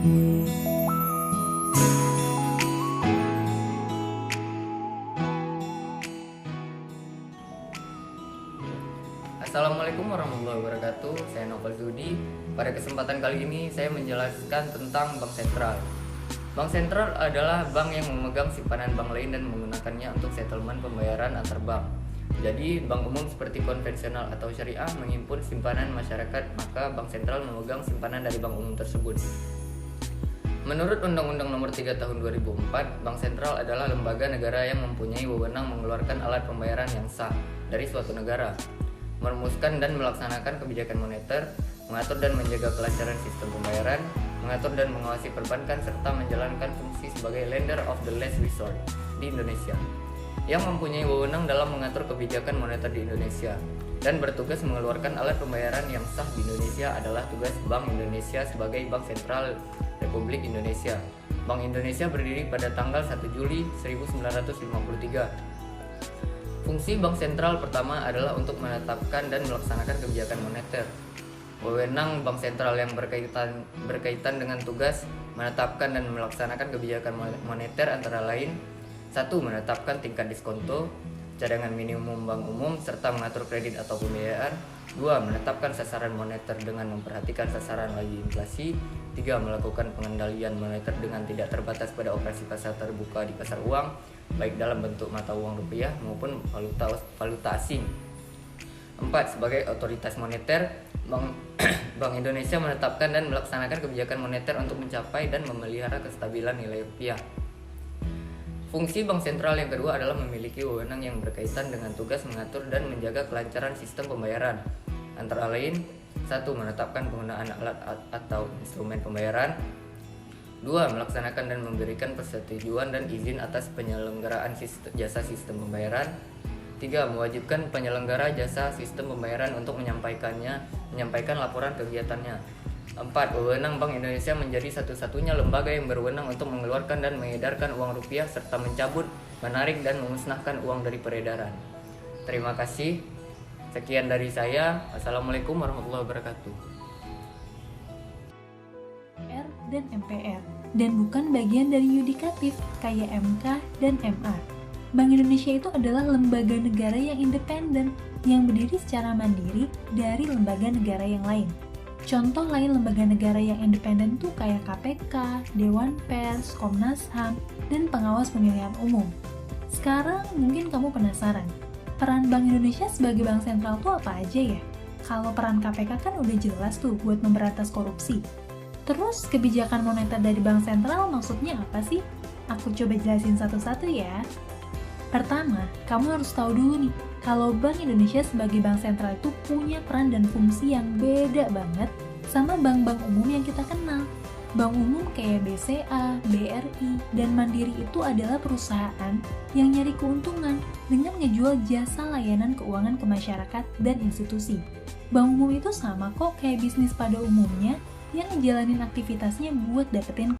Assalamualaikum warahmatullahi wabarakatuh. Saya Novel Zudi. Pada kesempatan kali ini saya menjelaskan tentang bank sentral. Bank sentral adalah bank yang memegang simpanan bank lain dan menggunakannya untuk settlement pembayaran antar bank. Jadi bank umum seperti konvensional atau syariah menghimpun simpanan masyarakat, maka bank sentral memegang simpanan dari bank umum tersebut. Menurut Undang-Undang Nomor 3 Tahun 2004, Bank Sentral adalah lembaga negara yang mempunyai wewenang mengeluarkan alat pembayaran yang sah dari suatu negara, merumuskan dan melaksanakan kebijakan moneter, mengatur dan menjaga kelancaran sistem pembayaran, mengatur dan mengawasi perbankan, serta menjalankan fungsi sebagai lender of the last resort di Indonesia, yang mempunyai wewenang dalam mengatur kebijakan moneter di Indonesia, dan bertugas mengeluarkan alat pembayaran yang sah di Indonesia adalah tugas Bank Indonesia sebagai Bank Sentral Republik Indonesia. Bank Indonesia berdiri pada tanggal 1 Juli 1953. Fungsi bank sentral pertama adalah untuk menetapkan dan melaksanakan kebijakan moneter. Wewenang bank sentral yang berkaitan dengan tugas menetapkan dan melaksanakan kebijakan moneter antara lain: 1. Menetapkan tingkat diskonto, cadangan minimum bank umum, serta mengatur kredit atau pembiayaan. 2. Menetapkan sasaran moneter dengan memperhatikan sasaran laju inflasi. 3. Melakukan pengendalian moneter dengan tidak terbatas pada operasi pasar terbuka di pasar uang, baik dalam bentuk mata uang rupiah maupun valuta asing. 4. Sebagai otoritas moneter, Bank Indonesia menetapkan dan melaksanakan kebijakan moneter untuk mencapai dan memelihara kestabilan nilai rupiah. Fungsi bank sentral yang kedua adalah memiliki wewenang yang berkaitan dengan tugas mengatur dan menjaga kelancaran sistem pembayaran, antara lain: 1. Menetapkan penggunaan alat atau instrumen pembayaran. 2. Melaksanakan dan memberikan persetujuan dan izin atas penyelenggaraan jasa sistem pembayaran. 3. Mewajibkan penyelenggara jasa sistem pembayaran untuk menyampaikan laporan kegiatannya. 4. Wewenang Bank Indonesia menjadi satu-satunya lembaga yang berwenang untuk mengeluarkan dan mengedarkan uang rupiah serta mencabut, menarik, dan memusnahkan uang dari peredaran. Terima kasih. Sekian dari saya. Assalamualaikum warahmatullahi wabarakatuh. DPR dan MPR, dan bukan bagian dari yudikatif kayak MK dan MA. Bank Indonesia itu adalah lembaga negara yang independen, yang berdiri secara mandiri dari lembaga negara yang lain. Contoh lain lembaga negara yang independen tuh kayak KPK, Dewan Pers, Komnas HAM, dan Pengawas Pemilihan Umum. Sekarang mungkin kamu penasaran, peran Bank Indonesia sebagai bank sentral tuh apa aja ya? Kalau peran KPK kan udah jelas tuh buat memberantas korupsi. Terus kebijakan moneter dari bank sentral maksudnya apa sih? Aku coba jelasin satu-satu ya. Pertama, kamu harus tahu dulu nih, kalau Bank Indonesia sebagai bank sentral itu punya peran dan fungsi yang beda banget sama bank-bank umum yang kita kenal. Bank umum kayak BCA, BRI, dan Mandiri itu adalah perusahaan yang nyari keuntungan dengan ngejual jasa layanan keuangan ke masyarakat dan institusi. Bank umum itu sama kok kayak bisnis pada umumnya yang ngejalanin aktivitasnya buat dapetin